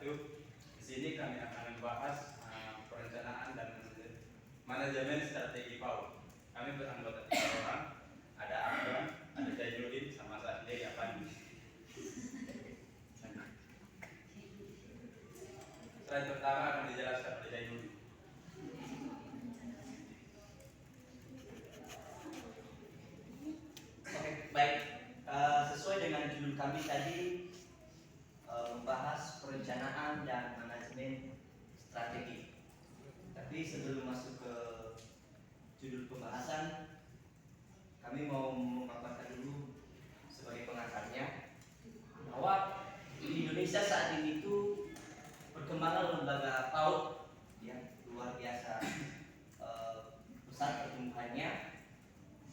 Di sini kami akan membahas perencanaan dan manajemen strategi PAUD. Kami beranggota 3 orang, ada Afgan, ada Jainuddin, sama saya sendiri Apandi. Slide pertama akan dijelaskan oleh Jainuddin. Oke, baik. Sesuai dengan judul kami tadi, membahas perencanaan dan manajemen strategi. Tapi sebelum masuk ke judul pembahasan, kami mau memaparkan dulu sebagai pengantarnya bahwa di Indonesia saat ini itu perkembangan lembaga PAUD yang luar biasa besar pertumbuhannya.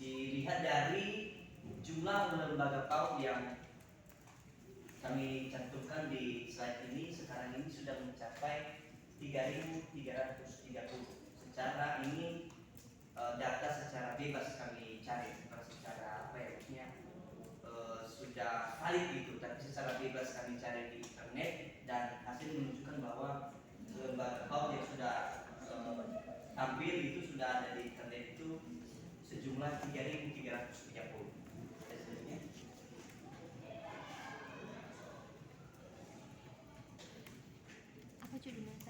Dilihat dari jumlah lembaga PAUD yang kami cantumkan di slide ini, sekarang ini sudah mencapai 3.330. Secara ini data secara bebas kami cari, bukan secara apa ya, maksudnya sudah valid gitu, tapi secara bebas kami cari di internet dan hasil menunjukkan bahwa lembaga PAUD yang sudah tampil itu sudah ada di internet itu sejumlah 3.330.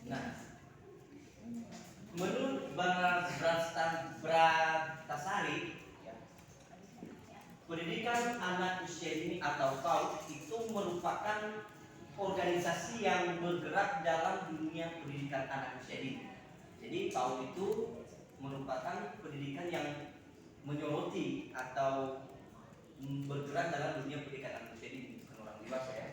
Nah, menurut Bratasari, ya, pendidikan anak usia dini atau PAUD itu merupakan organisasi yang bergerak dalam dunia pendidikan anak usia dini. Jadi PAUD itu merupakan pendidikan yang menyoroti atau bergerak dalam dunia pendidikan anak usia dini, bukan orang dewasa ya.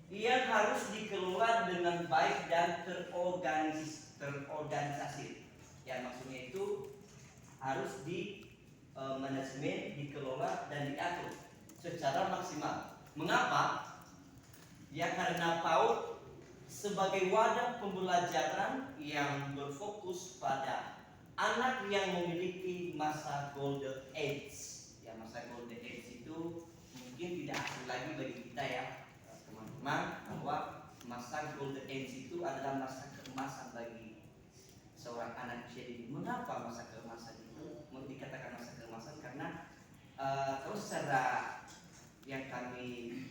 Ia harus dikelola dengan baik dan terorganisasi. Ya, maksudnya itu harus di manajemen, dikelola dan diatur secara maksimal. Mengapa? Ya karena PAUD sebagai wadah pembelajaran yang berfokus pada anak yang memiliki masa golden age. Ya, masa golden age itu mungkin tidak asing lagi bagi kita ya teman-teman, bahwa masa golden age itu adalah masa keemasan bagi seorang anak usia dini. Mengapa masa keemasan itu dikatakan masa keemasan? Karena kalau secara yang kami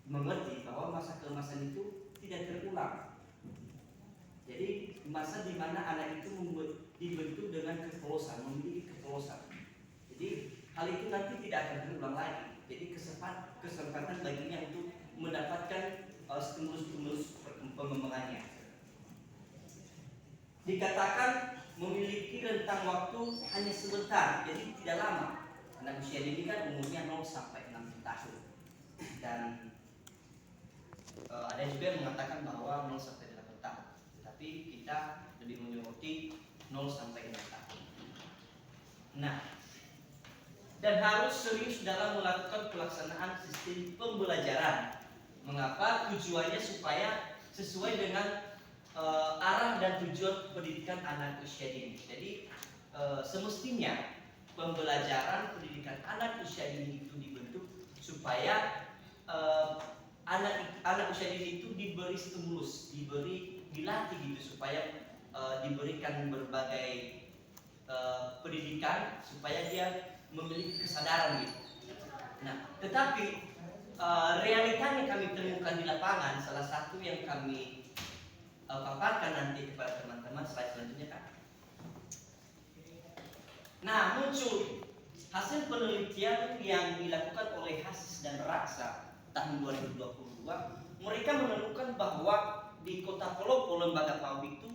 mengerti bahwa masa keemasan itu tidak terulang. Jadi masa di mana anak itu dibentuk dengan kepolosan, memiliki kepolosan. Jadi hal itu nanti tidak akan terulang lagi. Jadi kesempatan baginya untuk mendapatkan stimulus pengembangannya. Dikatakan memiliki rentang waktu hanya sebentar, jadi tidak lama. Anak usia dini kan umurnya 0 sampai 6 tahun. Dan ada juga yang mengatakan bahwa 0 sampai 8 tahun. Tapi kita lebih menyoroti 0 sampai 6 tahun. Nah, dan harus serius dalam melakukan pelaksanaan sistem pembelajaran. Mengapa? Tujuannya supaya sesuai dengan arah dan tujuan pendidikan anak usia dini. Jadi semestinya pembelajaran pendidikan anak usia dini itu dibentuk supaya anak usia dini itu diberi stimulus, dilatih gitu supaya diberikan berbagai pendidikan supaya dia memiliki kesadaran gitu. Nah, tetapi realitanya kami temukan di lapangan, salah satu yang kami paparkan nanti kepada teman-teman slide selanjutnya kan. Nah, muncul hasil penelitian yang dilakukan oleh Hasis dan Raksa tahun 2022. Mereka menemukan bahwa di Kota Palopo lembaga PAUD itu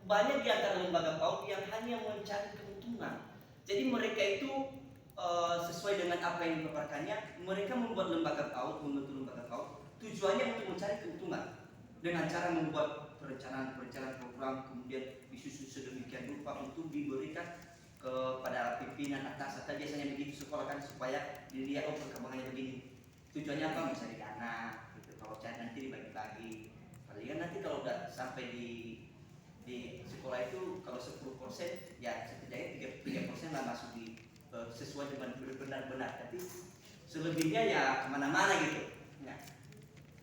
banyak di antara lembaga PAUD yang hanya mencari keuntungan. Jadi mereka itu sesuai dengan apa yang dipaparkannya, mereka membuat lembaga PAUD, membentuk lembaga PAUD tujuannya untuk mencari keuntungan dengan cara membuat perencanaan program, kemudian disusun sedemikian rupa untuk diberikan kepada pimpinan atas atau biasanya begitu sekolah kan, supaya dilihat perkembangannya begini. Tujuannya apa? Mencari dana gitu. Kalau cari nanti dibagi-bagi. Palingan nanti kalau udah sampai di sekolah itu kalau 10% ya setidaknya 3% lah masuk di sesuai dengan benar-benar, tapi selebihnya ya kemana-mana gitu. Nah,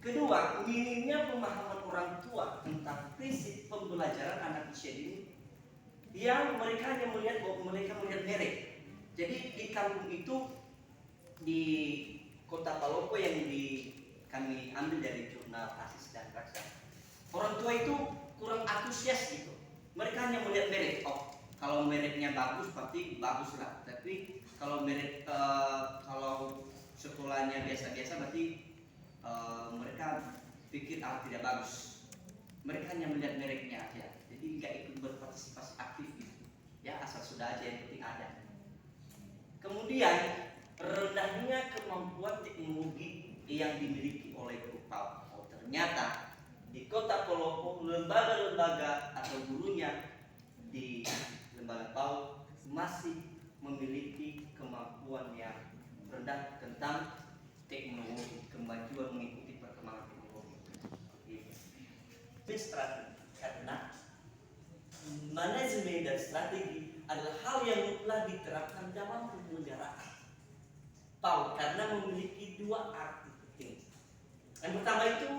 Kedua, minimnya pemahaman orang tua tentang prinsip pembelajaran anak usia dini, yang mereka hanya melihat bahwa mereka melihat merek. Jadi di kampung itu, di kota Palopo yang kami ambil dari jurnal Asis dan Raksa, orang tua itu kurang antusias gitu. Mereka hanya melihat merek. Oh, kalau mereknya bagus pasti bagus lah. Tapi kalau merek kalau sekolahnya biasa-biasa berarti mereka pikir tidak bagus. Mereka hanya melihat mereknya aja. Jadi nggak ikut berpartisipasi aktif gitu. Ya asal sudah aja yang penting ada. Kemudian rendahnya kemampuan teknologi yang dimiliki oleh KUPAU. Oh, ternyata di kota Palopo lembaga-lembaga atau gurunya di lembaga PAUD masih memiliki kemampuan yang rendah tentang teknologi, kemajuan mengikuti perkembangan teknologi. Strategi, karena manajemen dan strategi adalah hal yang mutlak diterapkan dalam penyelenggaraan PAUD karena memiliki dua arti penting. Yang pertama itu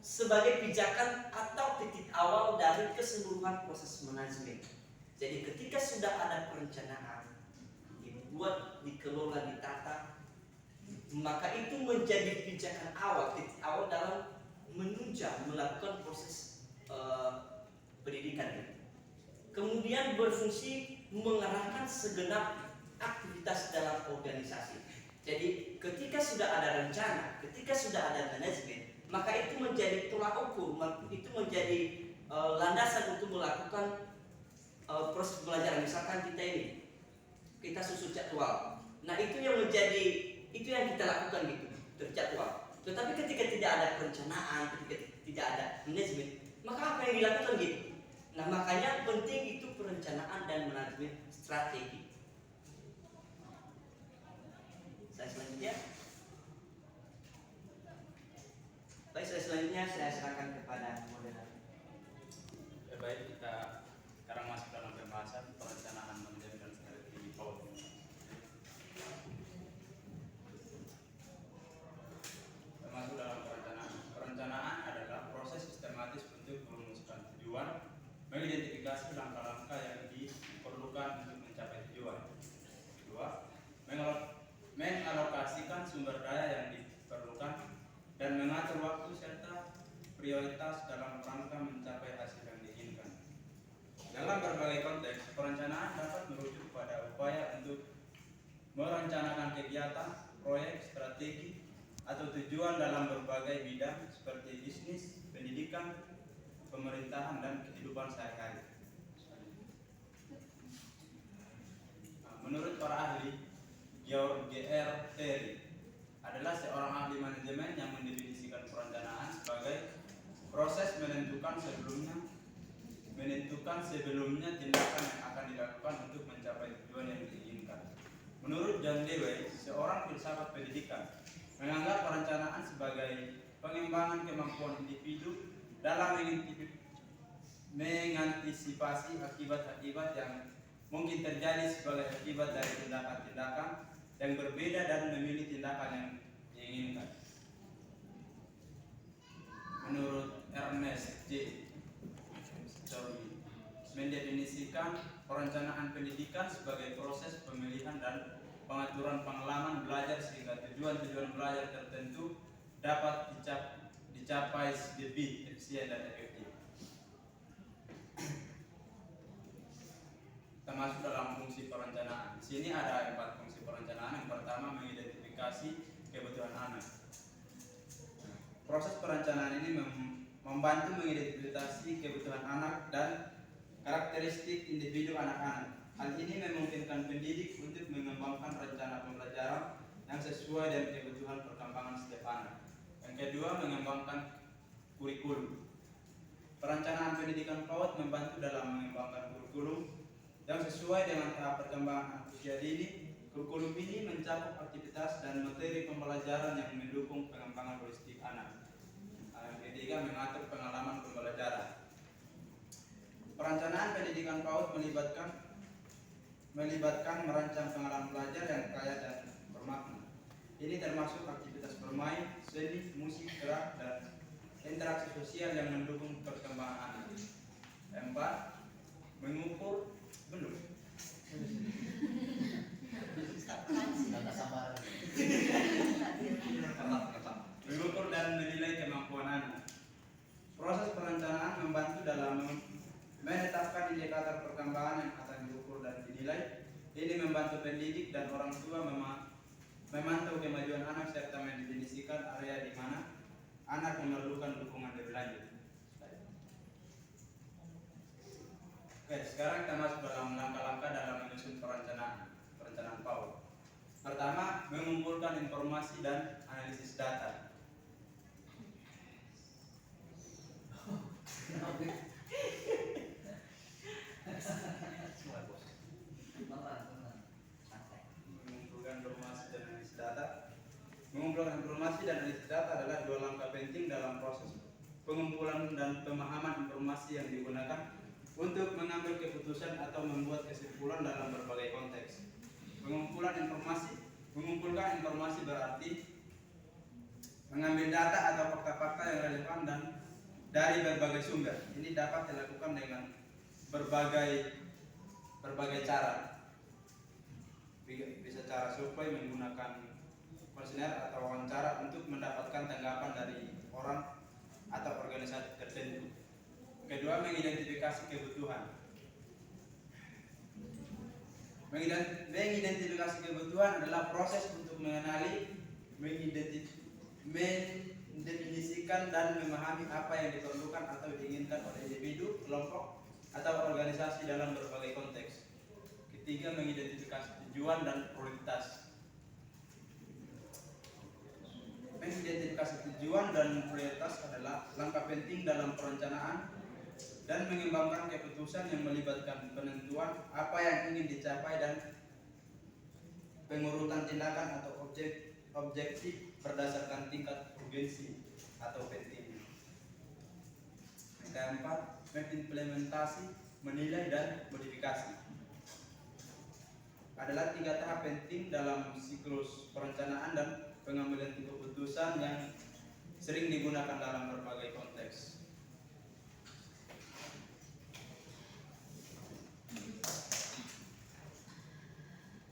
sebagai pijakan atau titik awal dari keseluruhan proses manajemen. Jadi ketika sudah ada perencanaan dibuat, dikelola, ditata, maka itu menjadi pijakan awal, titik awal dalam menunjang melakukan proses pendidikan. Kemudian berfungsi mengarahkan segenap aktivitas dalam organisasi. Jadi ketika sudah ada rencana, ketika sudah ada manajemen, maka itu menjadi tolak ukur, itu menjadi landasan untuk melakukan proses pembelajaran. Misalkan kita susun jadwal, nah itu yang kita lakukan gitu, terjadwal. Tetapi ketika tidak ada perencanaan, ketika tidak ada manajemen, maka apa yang dilakukan gitu? Nah makanya penting itu perencanaan dan manajemen strategi. Selanjutnya. Baik, selanjutnya saya serahkan kepada moderator. Baik, kita sekarang masuk dalam pembahasan perencanaan manajemen dan strategi PAUD. Termasuk dalam perencanaan. Perencanaan adalah proses sistematis untuk merumuskan tujuan, mengidentifikasi langkah-langkah yang diperlukan untuk mencapai tujuan. Kedua, mengalokasikan sumber daya yang diperlukan dan mengatur waktu serta prioritas dalam rangka mencapai hasil yang diinginkan. Dalam berbagai konteks, perencanaan dapat merujuk pada upaya untuk merencanakan kegiatan, proyek, strategi, atau tujuan dalam berbagai bidang seperti bisnis, pendidikan, pemerintahan, dan kehidupan sehari-hari. Menurut para ahli, George R. Terry adalah seorang ahli manajemen yang mendefinisikan perencanaan sebagai proses menentukan sebelumnya tindakan yang akan dilakukan untuk mencapai tujuan yang diinginkan. Menurut John Dewey, seorang filsafat pendidikan, menganggap perencanaan sebagai pengembangan kemampuan individu dalam mengantisipasi akibat-akibat yang mungkin terjadi sebagai akibat dari tindakan-tindakan yang berbeda dan memilih tindakan yang diinginkan. Menurut Ernest J. Story, mendefinisikan perencanaan pendidikan sebagai proses pemilihan dan pengaturan pengalaman belajar sehingga tujuan-tujuan belajar tertentu dapat dicapai lebih efisien dan efektif. Termasuk dalam fungsi perencanaan. Di sini ada 4 fungsi perencanaan. Yang pertama, mengidentifikasi kebutuhan anak. Proses perencanaan ini membantu mengidentifikasi kebutuhan anak dan karakteristik individu anak-anak. Hal ini memungkinkan pendidik untuk mengembangkan rencana pembelajaran yang sesuai dengan kebutuhan perkembangan setiap anak. Yang kedua, mengembangkan kurikulum. Perencanaan pendidikan PAUD membantu dalam mengembangkan kurikulum yang sesuai dengan tahap perkembangan usia dini. Kurikulum ini mencakup aktivitas dan materi pembelajaran yang mendukung pengembangan holistik anak. Yang ketiga, mengatur pengalaman pembelajaran. Perencanaan pendidikan PAUD melibatkan merancang pengalaman belajar yang kaya dan bermakna. Ini termasuk aktivitas bermain, seni, musik, gerak, dan interaksi sosial yang mendukung perkembangan anak. Keempat, mengukur belum. Nggak sabar. Mengukur dan menilai kemampuan anak. Proses perencanaan membantu dalam menetapkan indikator perkembangan yang akan diukur dan dinilai. Ini membantu pendidik dan orang tua memantau kemajuan anak serta mendefinisikan area di mana anak memerlukan dukungan lebih lanjut. Oke, sekarang kita masuk dalam langkah-langkah dalam menyusun perencanaan PAUD. Pertama, mengumpulkan informasi dan analisis data. Mengumpulkan informasi dan analisis data adalah dua langkah penting dalam proses pengumpulan dan pemahaman informasi yang digunakan untuk mengambil keputusan atau membuat kesimpulan dalam berbagai konteks. Mengumpulkan informasi berarti mengambil data atau fakta-fakta yang relevan dan dari berbagai sumber. Ini dapat dilakukan dengan berbagai cara. Bisa cara survei menggunakan kuesioner atau wawancara untuk mendapatkan tanggapan dari orang atau organisasi tertentu. Kedua, mengidentifikasi kebutuhan. Mengidentifikasi kebutuhan adalah proses untuk mengenali, mendefinisikan dan memahami apa yang diperlukan atau diinginkan oleh individu, kelompok, atau organisasi dalam berbagai konteks. Ketiga, mengidentifikasi tujuan dan prioritas. Mengidentifikasi tujuan dan prioritas adalah langkah penting dalam perencanaan dan mengembangkan keputusan yang melibatkan penentuan apa yang ingin dicapai dan pengurutan tindakan atau objektif berdasarkan tingkat urgensi atau penting. Keempat, mengimplementasi, menilai dan modifikasi. Adalah tiga tahap penting dalam siklus perencanaan dan pengambilan keputusan yang sering digunakan dalam berbagai konteks.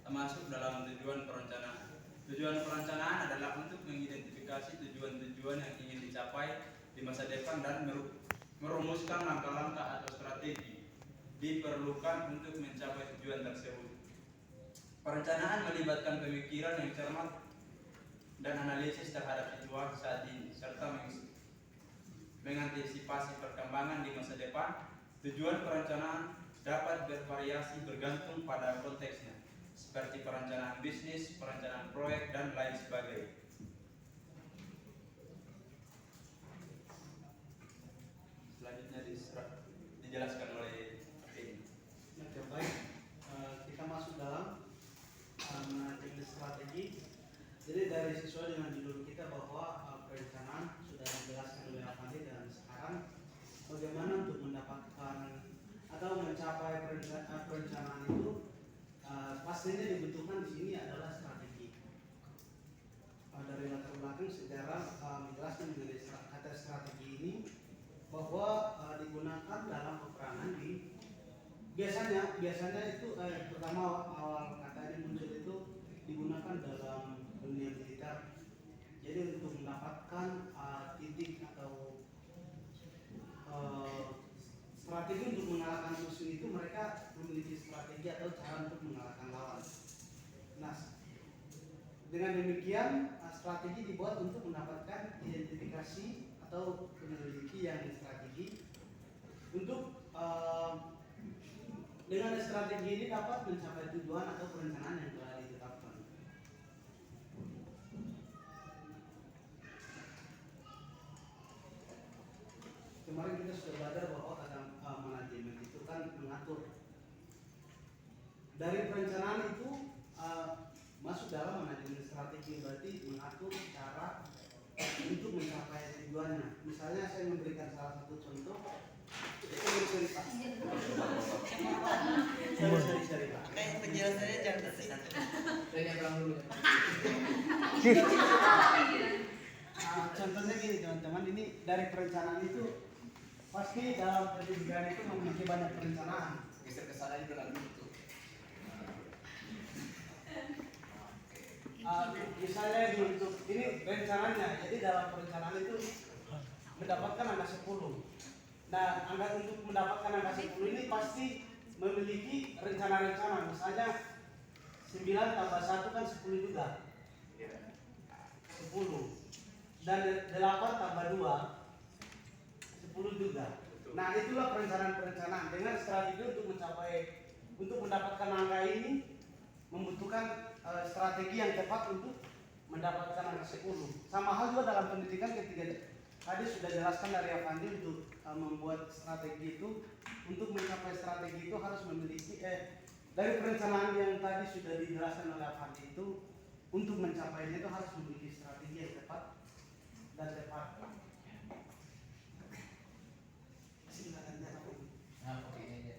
Termasuk dalam tujuan perencanaan. Tujuan perencanaan adalah untuk mengidentifikasi tujuan-tujuan yang ingin dicapai di masa depan dan merumuskan langkah-langkah atau strategi diperlukan untuk mencapai tujuan tersebut. Perencanaan melibatkan pemikiran yang cermat dan analisis terhadap situasi saat ini serta mengantisipasi perkembangan di masa depan. Tujuan perencanaan dapat bervariasi bergantung pada konteksnya, seperti perencanaan bisnis, perencanaan proyek, dan lain sebagainya. Selanjutnya dijelaskan oleh ini. Oke, baik. Kita masuk dalam manajemen strategi. Jadi dari sesuai dengan judul kita bahwa perencanaan sudah dijelaskan oleh Afandi, dan sekarang bagaimana untuk mendapatkan atau mencapai perencanaan itu, pastinya dibutuhkan di sini adalah strategi. Dari latar belakang sejarah menjelaskan mengenai kata strategi ini bahwa digunakan dalam peperangan di biasanya itu pertama awal kata ini muncul itu digunakan dalam dunia militer. Jadi untuk mendapatkan titik atau strategi untuk mengalahkan musuh itu, mereka memiliki strategi atau cara untuk mengalahkan lawan. Nah, dengan demikian strategi dibuat untuk mendapatkan identifikasi atau menyelidiki yang strategi untuk dengan strategi ini dapat mencapai tujuan atau perencanaan yang telah ditetapkan. Kemarin kita sudah belajar bahwa kata manajemen itu kan mengatur. Dari perencanaan itu masuk dalam manajemen strategi, berarti mengatur cara untuk mencapai tujuannya. Misalnya saya memberikan salah satu contoh. Sorry Pak. Kayak penjelasannya jangan terkesan. Saya pulang dulu. Contohnya gini teman-teman, ini dari perencanaan itu pasti dalam pendidikan itu memiliki banyak perencanaan. Geser ke sana juga lalu itu. Misalnya untuk ini rencananya, jadi dalam perencanaan itu mendapatkan angka 10. Nah, angka untuk mendapatkan angka 10 ini pasti memiliki rencana-rencana. Misalnya 9 tambah 1 kan 10 juga. 10. Dan 8 tambah 2 10 juga. Nah, itulah perencanaan-perencanaan dengan strategi untuk mendapatkan angka ini membutuhkan strategi yang tepat untuk mendapatkan angka 10. Sama hal juga dalam pendidikan ketika tadi sudah jelaskan dari Avandi untuk membuat strategi itu, untuk mencapai strategi itu harus memiliki dari perencanaan yang tadi sudah dijelaskan oleh Avandi itu, untuk mencapainya itu harus memiliki strategi yang tepat dan tepat. Nah, oke ini.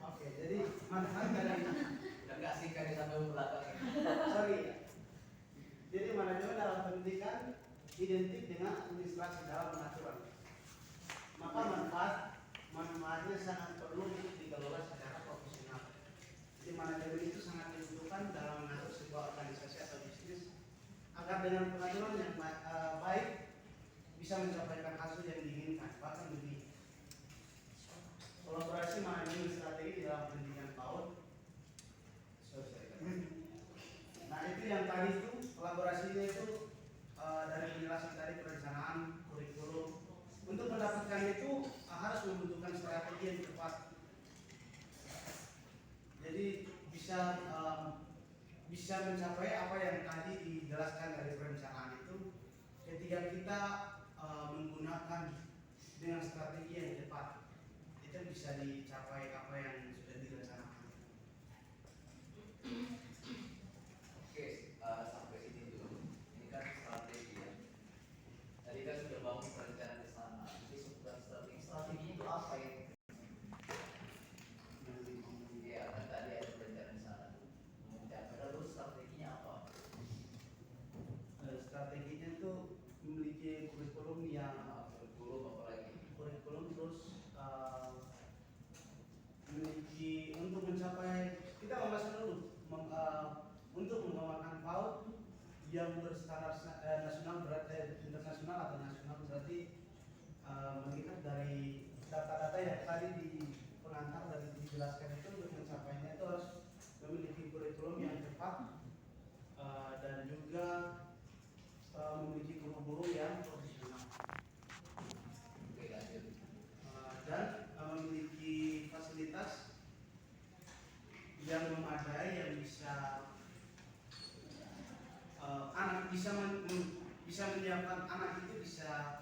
Oke, jadi manfaat dari Enggak sih kan sampai belakang. sorry. Jadi manajemen dalam pendidikan identik dengan administrasi dalam pengaturan. Maka manfaatnya sangat perlu untuk dikelola secara profesional. Jadi manajemen itu sangat dibutuhkan dalam mengatur sebuah organisasi atau bisnis agar dengan pengaturan yang baik bisa mencapaikan hasil yang diinginkan, bahkan lebih. Kolaborasi manajemen strategi di dalam pendidikan PAUD. Nah, itu yang tadi itu kolaborasinya itu dari penjelasan dari perencanaan kurikulum. Untuk mendapatkan itu harus membutuhkan strategi yang tepat. Jadi bisa mencapai apa yang tadi dijelaskan dari perencanaan itu ketika kita menggunakan dengan strategi yang tepat, itu bisa dicapai apa yang sudah direncanakan. Oke, sampai sini dulu. Ini kan strategi ya. Tadi kan sudah bangun perencanaan di sana. Jadi sebuah strategi. Strategi itu apa ya? Ya, kan tadi ada perencanaan di sana. Mencapai lalu strateginya apa? Strateginya itu memiliki kurikulum yang Kurikulum apa lagi? kurikulum terus memiliki untuk mencapai, kita membahas dulu untuk mengembangkan PAUD yang berstandar nasional berarti internasional atau nasional, berarti melihat dari data-data yang tadi di pengantar dari dijelaskan itu, untuk mencapainya itu harus memiliki kurikulum yang tepat dan juga memiliki guru-guru yang profesional Oke, lanjut. dan memiliki fasilitas yang memadai yang bisa anak bisa menyiapkan anak itu bisa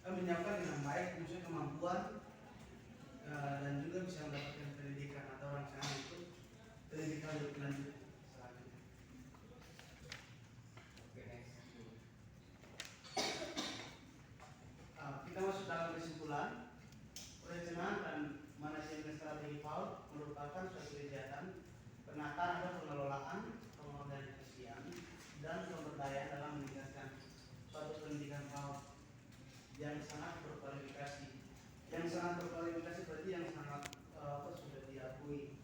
menyiapkan dengan baik, maksudnya kemampuan dan juga bisa mendapatkan pendidikan atau rancangan itu pendidikan lebih lanjut selanjutnya. Oke, next. Kita masuk dalam kesimpulan. Perencanaan dan manajemen strategi PAUD merupakan suatu kegiatan penataan atau pengelolaan, pengorganisasian, dan pemberdayaan dalam meningkatkan suatu pendidikan PAUD yang sangat berkualifikasi. Yang sangat berkualifikasi berarti yang sangat sudah diakui